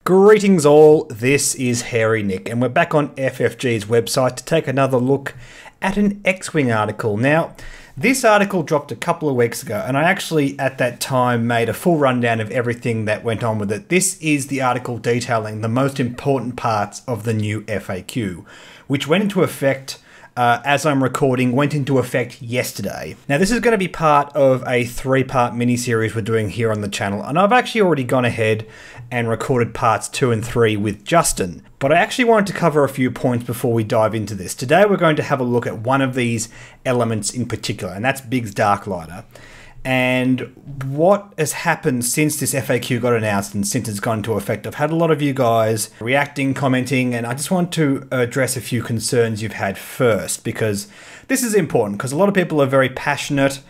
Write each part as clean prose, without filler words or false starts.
Greetings all, this is Hairy Nick and we're back on FFG's website to take another look at an X-Wing article. Now, this article dropped a couple of weeks ago and I actually at that time made a full rundown of everything that went on with it. This is the article detailing the most important parts of the new FAQ, which went into effect as I'm recording, went into effect yesterday. Now this is going to be part of a 3-part mini-series we're doing here on the channel, and I've actually already gone ahead and recorded parts 2 and 3 with Justin. But I actually wanted to cover a few points before we dive into this. Today we're going to have a look at one of these elements in particular, and that's BIGGS Darklighter. And what has happened since this FAQ got announced and since it's gone into effect. I've had a lot of you guys reacting, commenting, and I just want to address a few concerns you've had first, because this is important, because a lot of people are very passionate,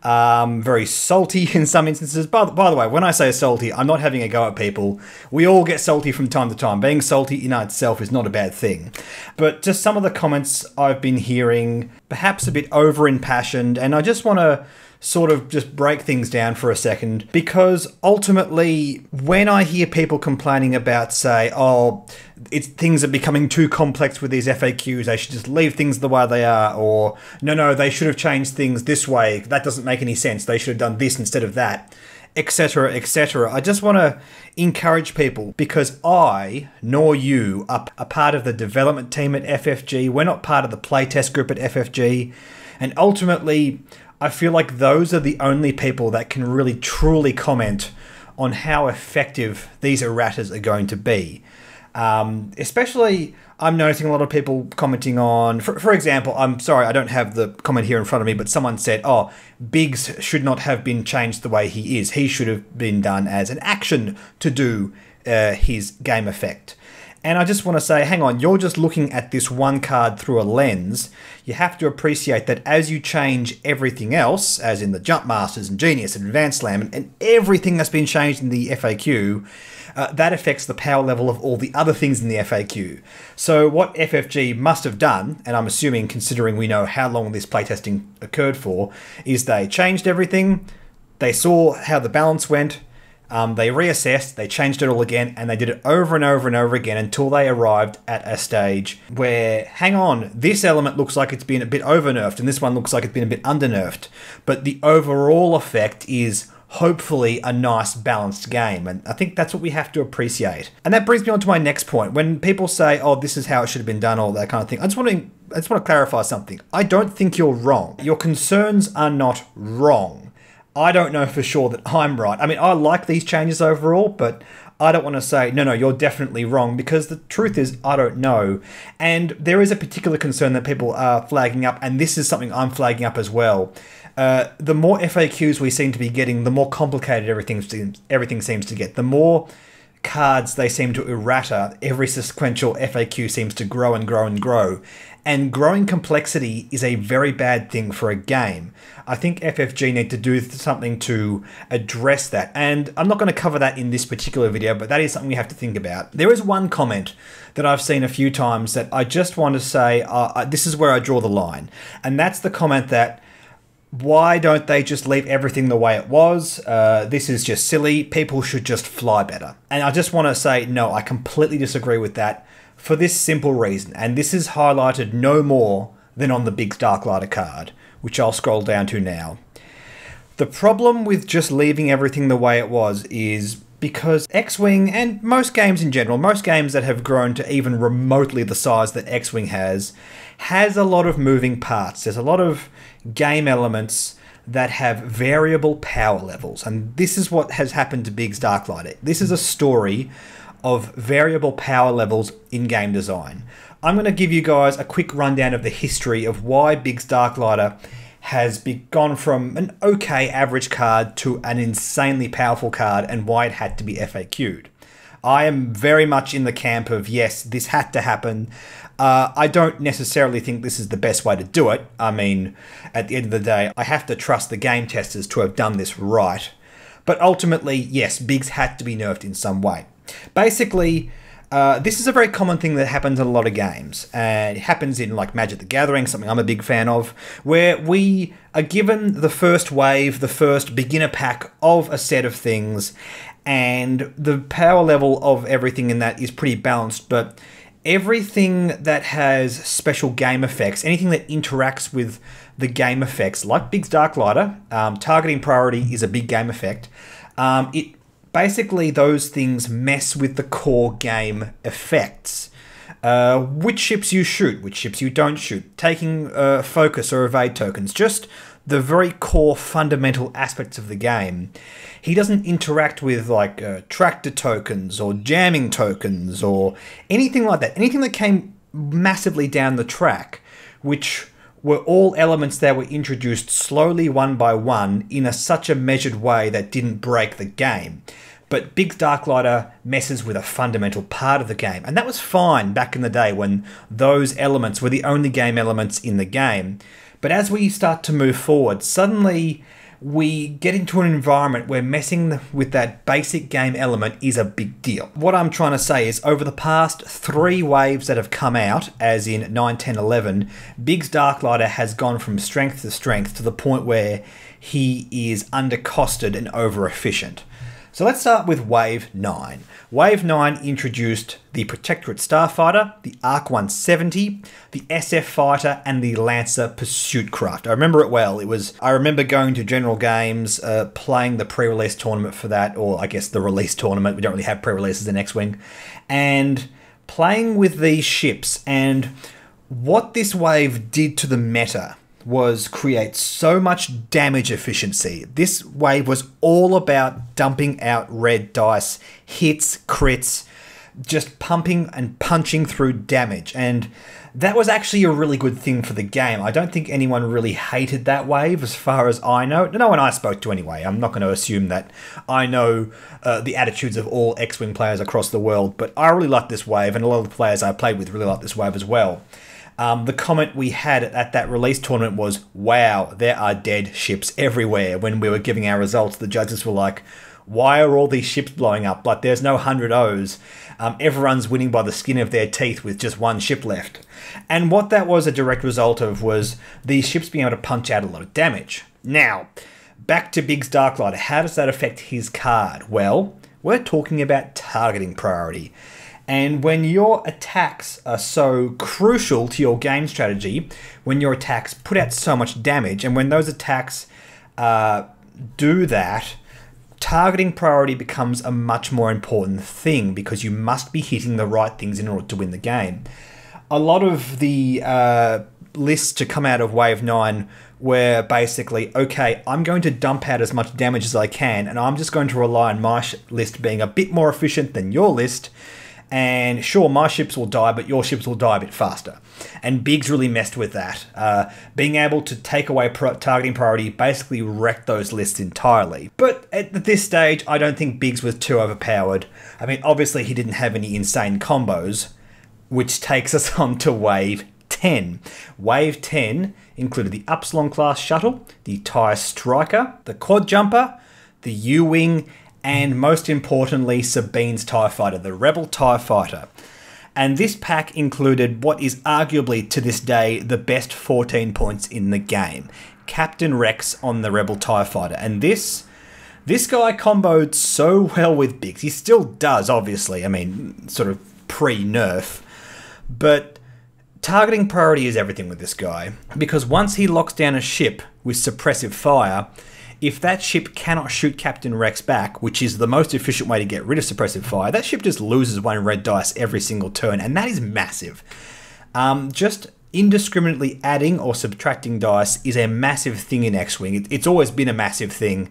very salty in some instances. By the way, when I say salty, I'm not having a go at people. We all get salty from time to time. Being salty in itself is not a bad thing. But just some of the comments I've been hearing, perhaps a bit over impassioned, and I just want to sort of just break things down for a second, because ultimately when I hear people complaining about, say, oh, things are becoming too complex with these FAQs, they should just leave things the way they are, or no, they should have changed things this way, that doesn't make any sense, they should have done this instead of that, etc, etc. I just want to encourage people, because I, nor you, are a part of the development team at FFG, we're not part of the playtest group at FFG, and ultimately I feel like those are the only people that can really truly comment on how effective these erratas are going to be. Especially, I'm noticing a lot of people commenting on, for example, I'm sorry, I don't have the comment here in front of me, but someone said, oh, BIGGS should not have been changed the way he is. He should have been done as an action to do his game effect. And I just want to say, hang on, you're just looking at this one card through a lens. You have to appreciate that as you change everything else, as in the Jump Masters and Genius and Advanced Slam and everything that's been changed in the FAQ, that affects the power level of all the other things in the FAQ. So what FFG must have done, and I'm assuming considering we know how long this playtesting occurred for, is they changed everything, they saw how the balance went, they reassessed, they changed it all again, and they did it over and over and over again until they arrived at a stage where, hang on, this element looks like it's been a bit over-nerfed, and this one looks like it's been a bit under-nerfed. But the overall effect is hopefully a nice balanced game, and I think that's what we have to appreciate. And that brings me on to my next point. When people say, oh, this is how it should have been done, all that kind of thing, I just want to clarify something. I don't think you're wrong. Your concerns are not wrong. I don't know for sure that I'm right. I mean, I like these changes overall, but I don't want to say, no, you're definitely wrong, because the truth is, I don't know. And there is a particular concern that people are flagging up, and this is something I'm flagging up as well. The more FAQs we seem to be getting, the more complicated everything seems to get. The more cards they seem to errata, every sequential FAQ seems to grow and grow and grow. And growing complexity is a very bad thing for a game. I think FFG need to do something to address that. And I'm not going to cover that in this particular video, but that is something we have to think about. There is one comment that I've seen a few times that I just want to say, this is where I draw the line. And that's the comment that, why don't they just leave everything the way it was? This is just silly. People should just fly better. And I just want to say, no, I completely disagree with that for this simple reason. And this is highlighted no more than on the BIGGS Darklighter card, which I'll scroll down to now. The problem with just leaving everything the way it was is because X-Wing, and most games in general, most games that have grown to even remotely the size that X-Wing has a lot of moving parts. There's a lot of game elements that have variable power levels, and this is what has happened to BIGGS Darklighter. This is a story of variable power levels in game design. I'm going to give you guys a quick rundown of the history of why BIGGS Darklighter has gone from an okay average card to an insanely powerful card, and why it had to be FAQ'd. I am very much in the camp of, yes, this had to happen. I don't necessarily think this is the best way to do it. I mean, at the end of the day, I have to trust the game testers to have done this right. But ultimately, yes, BIGGS had to be nerfed in some way. Basically, This is a very common thing that happens in a lot of games. And it happens in like Magic the Gathering, something I'm a big fan of, where we are given the first wave, the first beginner pack of a set of things, and the power level of everything in that is pretty balanced, but everything that has special game effects, anything that interacts with the game effects, like BIGGS Darklighter, targeting priority is a big game effect. Basically, those things mess with the core game effects. Which ships you shoot, which ships you don't shoot, taking focus or evade tokens, just the very core fundamental aspects of the game. He doesn't interact with like tractor tokens or jamming tokens or anything like that. Anything that came massively down the track, which were all elements that were introduced slowly one by one in such a measured way that didn't break the game. But BIGGS Darklighter messes with a fundamental part of the game. And that was fine back in the day when those elements were the only game elements in the game. But as we start to move forward, suddenly we get into an environment where messing with that basic game element is a big deal. What I'm trying to say is over the past 3 waves that have come out, as in 9, 10, 11, BIGGS Darklighter has gone from strength to strength to the point where he is undercosted and over-efficient. So let's start with Wave 9. Wave 9 introduced the Protectorate Starfighter, the Arc 170, the SF Fighter, and the Lancer Pursuit Craft. I remember it well. I remember going to General Games, playing the pre-release tournament for that, or I guess the release tournament. We don't really have pre-releases in X-Wing. And playing with these ships, and what this wave did to the meta was create so much damage efficiency. This wave was all about dumping out red dice, hits, crits, just pumping and punching through damage. And that was actually a really good thing for the game. I don't think anyone really hated that wave as far as I know. No one I spoke to anyway. I'm not going to assume that I know the attitudes of all X-Wing players across the world, but I really liked this wave, and a lot of the players I played with really liked this wave as well. The comment we had at that release tournament was, wow, there are dead ships everywhere. When we were giving our results, the judges were like, why are all these ships blowing up? Like, there's no 100 O's. Everyone's winning by the skin of their teeth with just one ship left. And what that was a direct result of was these ships being able to punch out a lot of damage. Now, back to BIGGS Darklighter. How does that affect his card? Well, we're talking about targeting priority. And when your attacks are so crucial to your game strategy, when your attacks put out so much damage, and when those attacks do that, targeting priority becomes a much more important thing because you must be hitting the right things in order to win the game. A lot of the lists to come out of Wave 9 were basically, okay, I'm going to dump out as much damage as I can, and I'm just going to rely on my list being a bit more efficient than your list. And sure, my ships will die, but your ships will die a bit faster. And BIGGS really messed with that. Being able to take away targeting priority basically wrecked those lists entirely. But at this stage, I don't think BIGGS was too overpowered. I mean, obviously he didn't have any insane combos, which takes us on to Wave 10. Wave 10 included the Upsilon class shuttle, the TIE Striker, the Quad Jumper, the U-Wing, and most importantly, Sabine's TIE Fighter, the Rebel TIE Fighter. And this pack included what is arguably to this day the best 14 points in the game, Captain Rex on the Rebel TIE Fighter. And this guy comboed so well with BIGGS. He still does, obviously, I mean, sort of pre-nerf. But targeting priority is everything with this guy, because once he locks down a ship with suppressive fire, if that ship cannot shoot Captain Rex back, which is the most efficient way to get rid of suppressive fire, that ship just loses 1 red dice every single turn, and that is massive. Just indiscriminately adding or subtracting dice is a massive thing in X-Wing. It's always been a massive thing,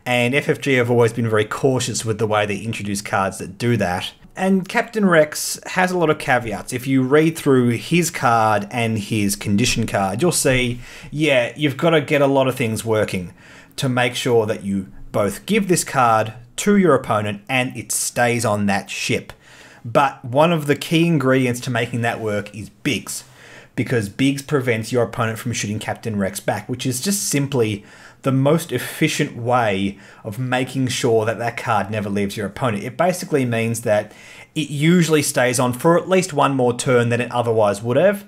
and FFG have always been very cautious with the way they introduce cards that do that. And Captain Rex has a lot of caveats. If you read through his card and his condition card, you'll see, yeah, you've got to get a lot of things working to make sure that you both give this card to your opponent and it stays on that ship. But one of the key ingredients to making that work is BIGGS, because BIGGS prevents your opponent from shooting Captain Rex back, which is just simply the most efficient way of making sure that that card never leaves your opponent. It basically means that it usually stays on for at least one more turn than it otherwise would have.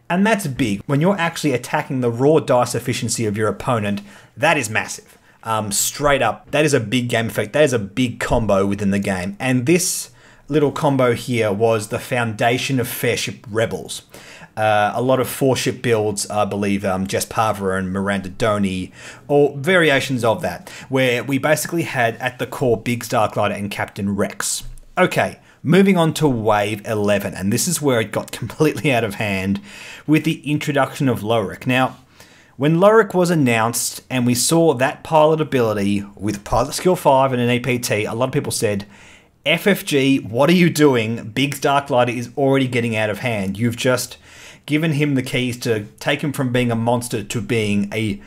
And that's big. When you're actually attacking the raw dice efficiency of your opponent, that is massive. Straight up, that is a big game effect. That is a big combo within the game. And this little combo here was the foundation of Fairship Rebels. A lot of 4-ship builds, I believe, Jess Parver and Miranda Doney, or variations of that, where we basically had at the core BIGGS Darklighter and Captain Rex. Okay, moving on to Wave 11, and this is where it got completely out of hand with the introduction of Lorik. Now, when Lorik was announced and we saw that pilot ability with Pilot Skill 5 and an EPT, a lot of people said, FFG, what are you doing? BIGGS Darklighter is already getting out of hand. You've just given him the keys to take him from being a monster to being a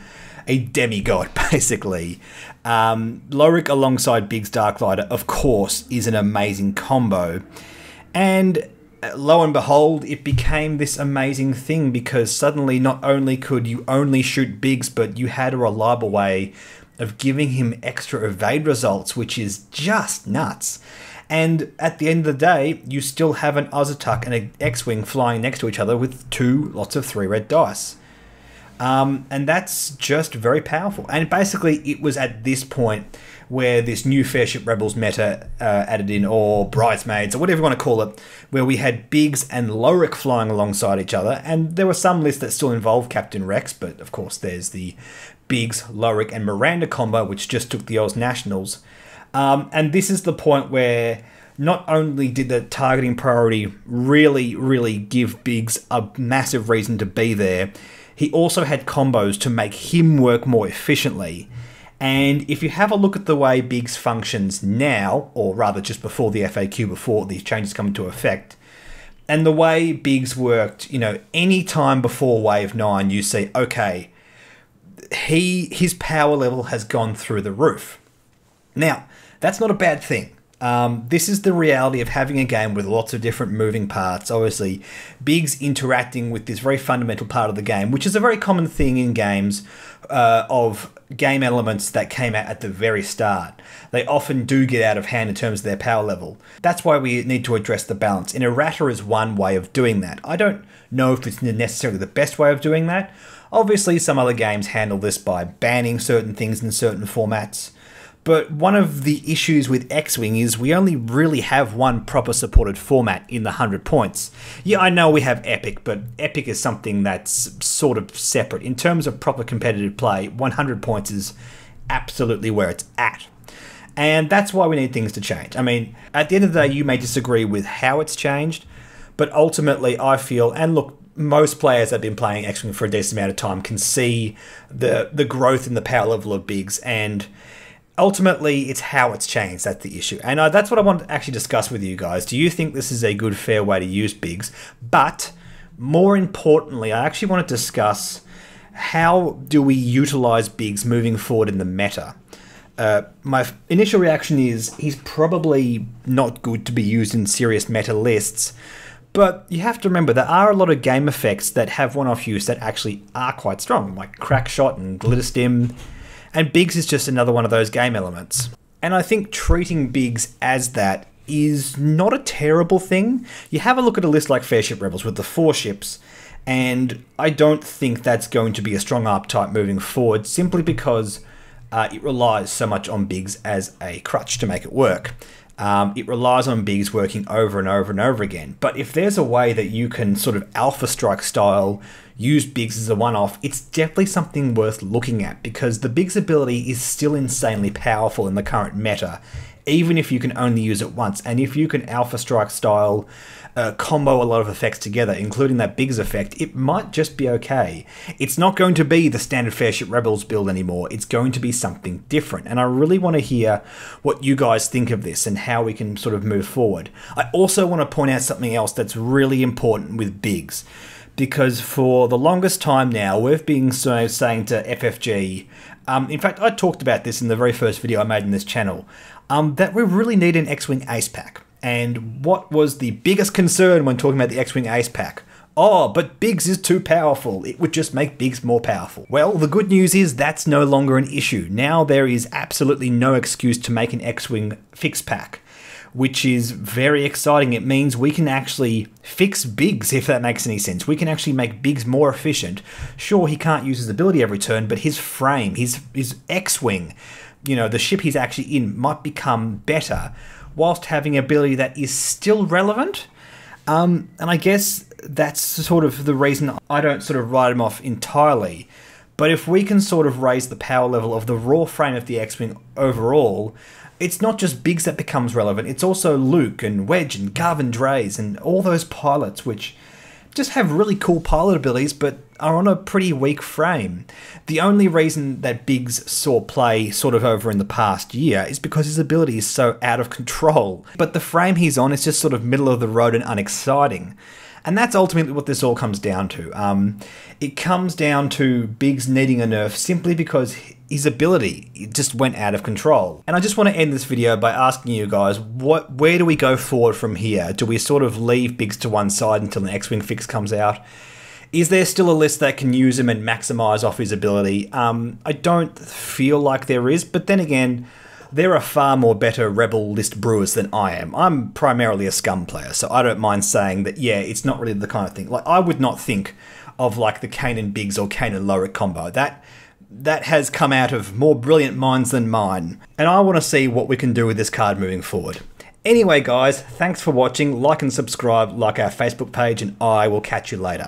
demigod, basically. Lorik alongside BIGGS Darklighter, of course, is an amazing combo. And lo and behold, it became this amazing thing because suddenly not only could you only shoot BIGGS, but you had a reliable way of giving him extra evade results, which is just nuts. And at the end of the day, you still have an Ozatuk and an X-Wing flying next to each other with 2 lots of 3 red dice. And that's just very powerful. And basically, it was at this point where this new Fairship Rebels meta added in, or Bridesmaids, or whatever you want to call it, where we had BIGGS and Lorik flying alongside each other. And there were some lists that still involved Captain Rex, but of course there's the BIGGS, Lorik, and Miranda combo, which just took the Oz Nationals. And this is the point where not only did the targeting priority really give BIGGS a massive reason to be there, he also had combos to make him work more efficiently. And if you have a look at the way BIGGS functions now, or rather just before the FAQ, before these changes come into effect, and the way BIGGS worked, any time before Wave 9, you see, okay, his power level has gone through the roof. Now, that's not a bad thing. This is the reality of having a game with lots of different moving parts. Obviously, BIGGS interacting with this very fundamental part of the game, which is a very common thing in games of game elements that came out at the very start. They often do get out of hand in terms of their power level. That's why we need to address the balance. And errata is one way of doing that. I don't know if it's necessarily the best way of doing that. Obviously, some other games handle this by banning certain things in certain formats. But one of the issues with X-Wing is we only really have one proper supported format in the 100 points. Yeah, I know we have Epic, but Epic is something that's sort of separate. In terms of proper competitive play, 100 points is absolutely where it's at. And that's why we need things to change. I mean, at the end of the day, you may disagree with how it's changed, but ultimately I feel, and look, most players that have been playing X-Wing for a decent amount of time can see the growth in the power level of BIGGS, and ultimately, it's how it's changed. That's the issue. And that's what I want to actually discuss with you guys. Do you think this is a good, fair way to use BIGGS? But more importantly, I actually want to discuss how do we utilize BIGGS moving forward in the meta. My initial reaction is he's probably not good to be used in serious meta lists. But you have to remember, there are a lot of game effects that have one-off use that actually are quite strong, like Crackshot and Glitter Stim. And BIGGS is just another one of those game elements. And I think treating BIGGS as that is not a terrible thing. You have a look at a list like Fairship Rebels with the 4 ships, and I don't think that's going to be a strong archetype moving forward, simply because it relies so much on BIGGS as a crutch to make it work. It relies on BIGGS working over and over and over again. But if there's a way that you can sort of Alpha Strike style use BIGGS as a one-off, it's definitely something worth looking at, because the BIGGS ability is still insanely powerful in the current meta, even if you can only use it once. And if you can Alpha Strike style combo a lot of effects together, including that BIGGS effect, it might just be okay. It's not going to be the standard Fairship Rebels build anymore. It's going to be something different. And I really want to hear what you guys think of this and how we can sort of move forward. I also want to point out something else that's really important with BIGGS, because for the longest time now, we've been saying to FFG, in fact, I talked about this in the very first video I made in this channel, that we really need an X-Wing Ace Pack. And what was the biggest concern when talking about the X-Wing Ace Pack? Oh, but BIGGS is too powerful. It would just make BIGGS more powerful. Well, the good news is that's no longer an issue. Now there is absolutely no excuse to make an X-Wing fix pack. which is very exciting. It means we can actually fix BIGGS, if that makes any sense. We can actually make BIGGS more efficient. Sure, he can't use his ability every turn, but his frame, his X-Wing, you know, the ship he's actually in, might become better whilst having ability that is still relevant. And I guess that's sort of the reason I don't sort of write him off entirely. But if we can sort of raise the power level of the raw frame of the X-Wing overall, it's not just BIGGS that becomes relevant, it's also Luke and Wedge and Garvin Dreis and all those pilots which just have really cool pilot abilities but are on a pretty weak frame. The only reason that BIGGS saw play sort of over in the past year is because his ability is so out of control. But the frame he's on is just sort of middle of the road and unexciting. And that's ultimately what this all comes down to. It comes down to BIGGS needing a nerf simply because his ability just went out of control. And I just want to end this video by asking you guys, where do we go forward from here? Do we sort of leave BIGGS to one side until an X-Wing fix comes out? Is there still a list that can use him and maximize off his ability? I don't feel like there is, but then again, there are far more better Rebel list brewers than I am. I'm primarily a scum player, so I don't mind saying that, yeah, it's not really the kind of thing. Like, I would not think of like the Kanan BIGGS or Kanan Lorik combo. That has come out of more brilliant minds than mine. And I want to see what we can do with this card moving forward. Anyway, guys, thanks for watching. Like and subscribe, like our Facebook page, and I will catch you later.